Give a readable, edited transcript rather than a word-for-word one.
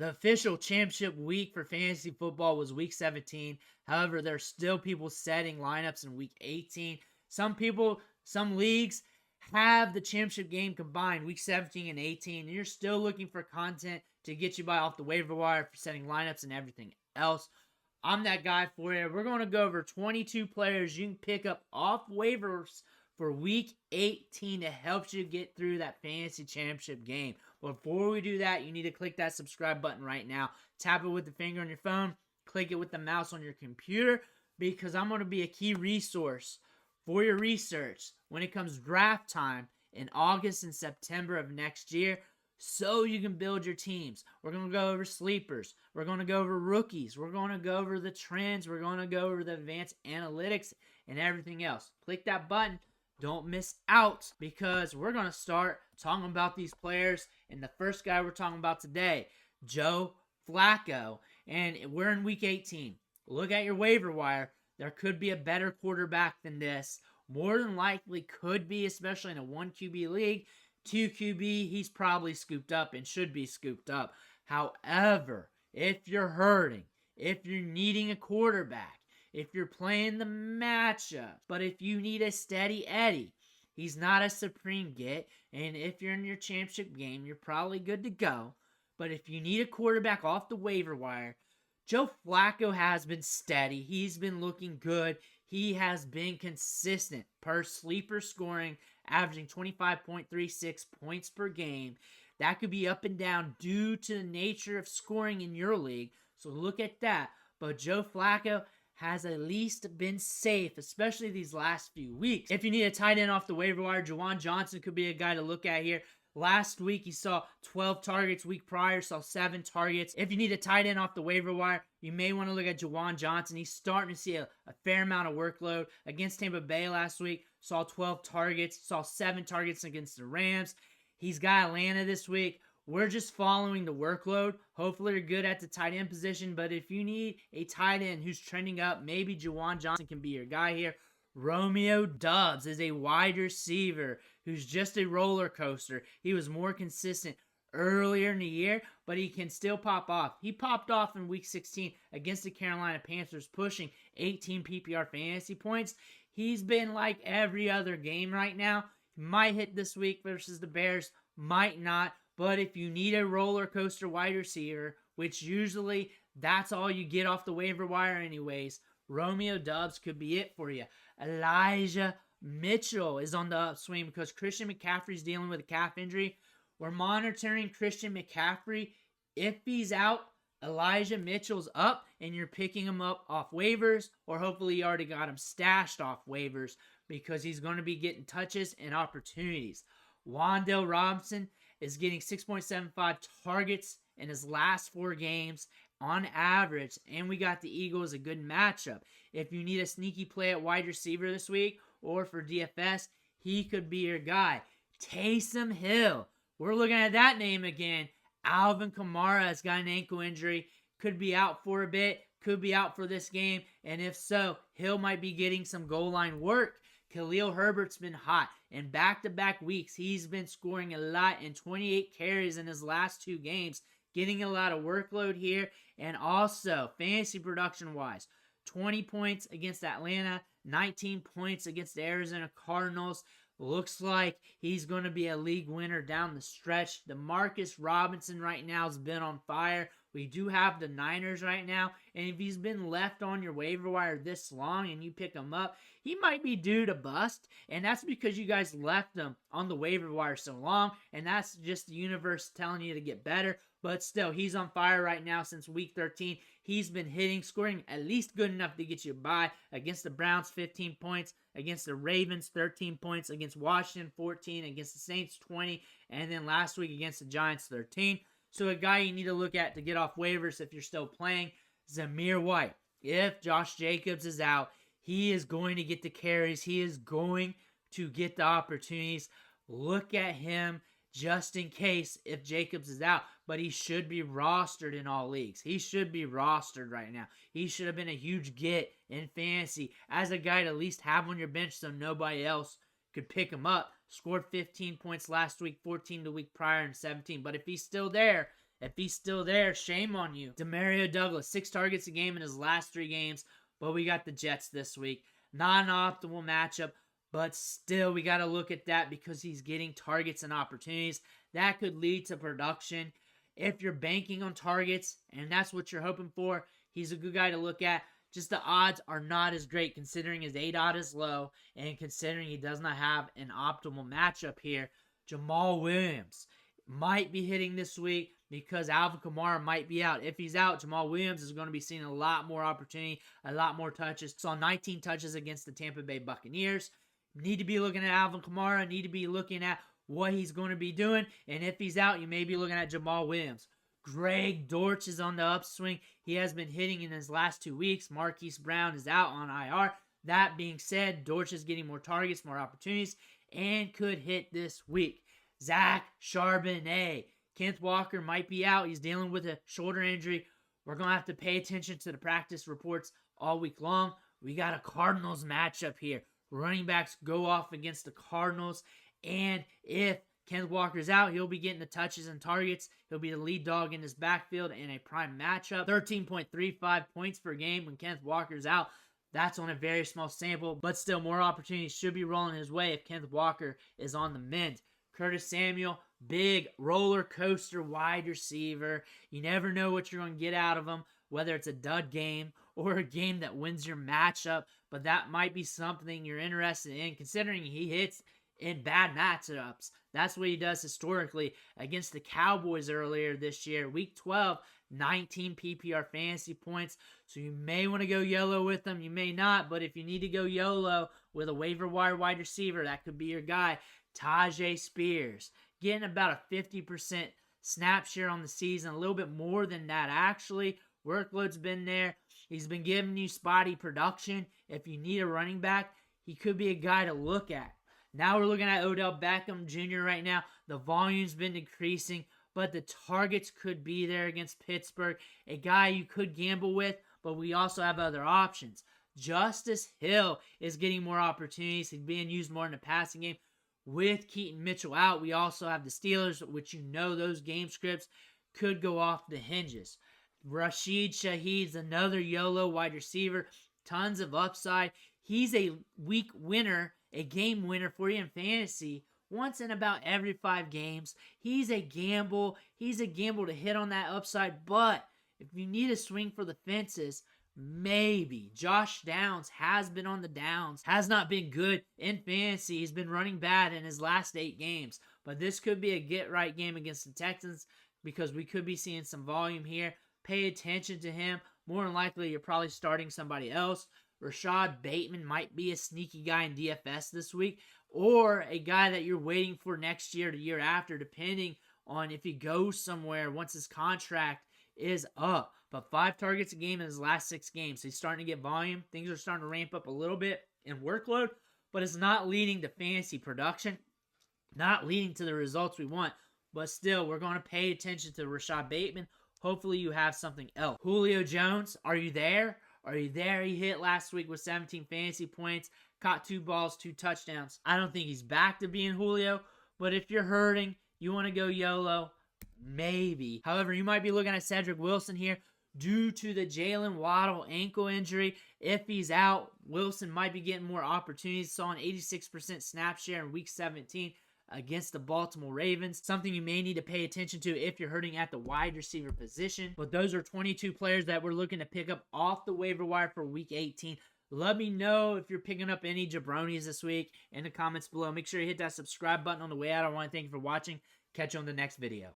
The official championship week for fantasy football was week 17. However, there's still people setting lineups in week 18. Some leagues have the championship game combined week 17 and 18, and you're still looking for content to get you by off the waiver wire for setting lineups and everything else. I'm that guy for you. We're going to go over 22 players you can pick up off waivers for week 18 to help you get through that fantasy championship game. Before we do that, you need to click that subscribe button right now. Tap it with the finger on your phone. Click it with the mouse on your computer, because I'm going to be a key resource for your research when it comes draft time in August and September of next year, so you can build your teams. We're going to go over sleepers. We're going to go over rookies. We're going to go over the trends. We're going to go over the advanced analytics and everything else. Click that button. Don't miss out, because we're going to start talking about these players. And the first guy we're talking about today, Joe Flacco. And we're in week 18. Look at your waiver wire. There could be a better quarterback than this. More than likely could be, especially in a 1 QB league. 2 QB, he's probably scooped up and should be scooped up. However, if you're hurting, if you're needing a quarterback, if you're playing the matchup, but if you need a steady Eddie, he's not a supreme get, and if you're in your championship game, you're probably good to go. But if you need a quarterback off the waiver wire, Joe Flacco has been steady. He's been looking good. He has been consistent per sleeper scoring, averaging 25.36 points per game. That could be up and down due to the nature of scoring in your league, so look at that. But Joe Flacco has at least been safe, especially these last few weeks. If you need a tight end off the waiver wire, Juwan Johnson could be a guy to look at here. Last week, he saw 12 targets. Week prior, saw 7 targets. If you need a tight end off the waiver wire, you may want to look at Juwan Johnson. He's starting to see a fair amount of workload. Against Tampa Bay last week, saw 12 targets, saw 7 targets against the Rams. He's got Atlanta this week. We're just following the workload. Hopefully you're good at the tight end position, but if you need a tight end who's trending up, maybe Juwan Johnson can be your guy here. Romeo Doubs is a wide receiver who's just a roller coaster. He was more consistent earlier in the year, but he can still pop off. He popped off in week 16 against the Carolina Panthers, pushing 18 PPR fantasy points. He's been like every other game right now. He might hit this week versus the Bears, might not. But if you need a roller coaster wide receiver, which usually that's all you get off the waiver wire anyways, Romeo Doubs could be it for you. Elijah Mitchell is on the upswing because Christian McCaffrey's dealing with a calf injury. We're monitoring Christian McCaffrey. If he's out, Elijah Mitchell's up, and you're picking him up off waivers, or hopefully you already got him stashed off waivers because he's going to be getting touches and opportunities. Wan'Dale Robinson is getting 6.75 targets in his last 4 games on average, and we got the Eagles a good matchup. If you need a sneaky play at wide receiver this week or for DFS, he could be your guy. Taysom Hill, we're looking at that name again. Alvin Kamara has got an ankle injury, could be out for a bit, could be out for this game, and if so, Hill might be getting some goal line work. Khalil Herbert's been hot. In back-to-back weeks, he's been scoring a lot and 28 carries in his last 2 games, getting a lot of workload here. And also, fantasy production-wise, 20 points against Atlanta, 19 points against the Arizona Cardinals. Looks like he's going to be a league winner down the stretch. DeMarcus Robinson right now has been on fire. We do have the Niners right now, and if he's been left on your waiver wire this long and you pick him up, he might be due to bust, and that's because you guys left him on the waiver wire so long, and that's just the universe telling you to get better. But still, he's on fire right now since week 13. He's been hitting, scoring at least good enough to get you by. Against the Browns, 15 points. Against the Ravens, 13 points. Against Washington, 14. Against the Saints, 20. And then last week against the Giants, 13. So a guy you need to look at to get off waivers if you're still playing, Zamir White. If Josh Jacobs is out, he is going to get the carries. He is going to get the opportunities. Look at him just in case if Jacobs is out. But he should be rostered in all leagues. He should be rostered right now. He should have been a huge get in fantasy as a guy to at least have on your bench so nobody else could pick him up. Scored 15 points last week, 14 the week prior, and 17. But if he's still there, If he's still there, shame on you. Demario Douglas, 6 targets a game in his last 3 games, but we got the Jets this week. Not an optimal matchup, but still we got to look at that because he's getting targets and opportunities. That could lead to production. If you're banking on targets, and that's what you're hoping for, he's a good guy to look at. Just the odds are not as great considering his ADOT is low and considering he does not have an optimal matchup here. Jamal Williams might be hitting this week because Alvin Kamara might be out. If he's out, Jamal Williams is going to be seeing a lot more opportunity, a lot more touches. Saw 19 touches against the Tampa Bay Buccaneers. Need to be looking at Alvin Kamara. Need to be looking at what he's going to be doing. And if he's out, you may be looking at Jamal Williams. Greg Dortch is on the upswing. He has been hitting in his last 2 weeks. Marquise Brown is out on IR. That being said, Dortch is getting more targets, more opportunities, and could hit this week. Zach Charbonnet. Kenneth Walker might be out. He's dealing with a shoulder injury. We're going to have to pay attention to the practice reports all week long. We got a Cardinals matchup here. Running backs go off against the Cardinals. And if Kenneth Walker's out, he'll be getting the touches and targets. He'll be the lead dog in his backfield in a prime matchup. 13.35 points per game when Kenneth Walker's out. That's on a very small sample, but still more opportunities should be rolling his way if Kenneth Walker is on the mend. Curtis Samuel, big roller coaster wide receiver. You never know what you're going to get out of him, whether it's a dud game or a game that wins your matchup, but that might be something you're interested in considering he hits in bad matchups. That's what he does historically against the Cowboys earlier this year. Week 12, 19 PPR fantasy points. So you may want to go YOLO with them. You may not, but if you need to go YOLO with a waiver wire wide receiver, that could be your guy. Tajay Spears, getting about a 50% snap share on the season, a little bit more than that actually. Workload's been there. He's been giving you spotty production. If you need a running back, he could be a guy to look at. Now we're looking at Odell Beckham Jr. right now. The volume's been decreasing, but the targets could be there against Pittsburgh. A guy you could gamble with, but we also have other options. Justice Hill is getting more opportunities. He's being used more in the passing game. With Keaton Mitchell out, we also have the Steelers, which you know those game scripts could go off the hinges. Rashid Shaheed's another YOLO wide receiver. Tons of upside. He's a week winner, a game winner for you in fantasy once in about every 5 games. He's a gamble. He's a gamble to hit on that upside. But if you need a swing for the fences, maybe. Josh Downs has been on the downs. Has not been good in fantasy. He's been running bad in his last 8 games. But this could be a get-right game against the Texans because we could be seeing some volume here. Pay attention to him. More than likely, you're probably starting somebody else. Rashad Bateman might be a sneaky guy in DFS this week, or a guy that you're waiting for next year, the year after, depending on if he goes somewhere once his contract is up. But 5 targets a game in his last 6 games. So he's starting to get volume. Things are starting to ramp up a little bit in workload, but it's not leading to fantasy production, not leading to the results we want. But still, we're going to pay attention to Rashad Bateman. Hopefully you have something else. Julio Jones, are you there? Are you there? He hit last week with 17 fantasy points, caught 2 balls, 2 touchdowns. I don't think he's back to being Julio, but if you're hurting, you want to go YOLO, maybe. However, you might be looking at Cedric Wilson here due to the Jalen Waddle ankle injury. If he's out, Wilson might be getting more opportunities. Saw an 86% snap share in Week 17 against the Baltimore Ravens. Something you may need to pay attention to if you're hurting at the wide receiver position. But those are 22 players that we're looking to pick up off the waiver wire for Week 18. Let me know if you're picking up any jabronis this week in the comments below. Make sure you hit that subscribe button on the way out. I want to thank you for watching. Catch you on the next video.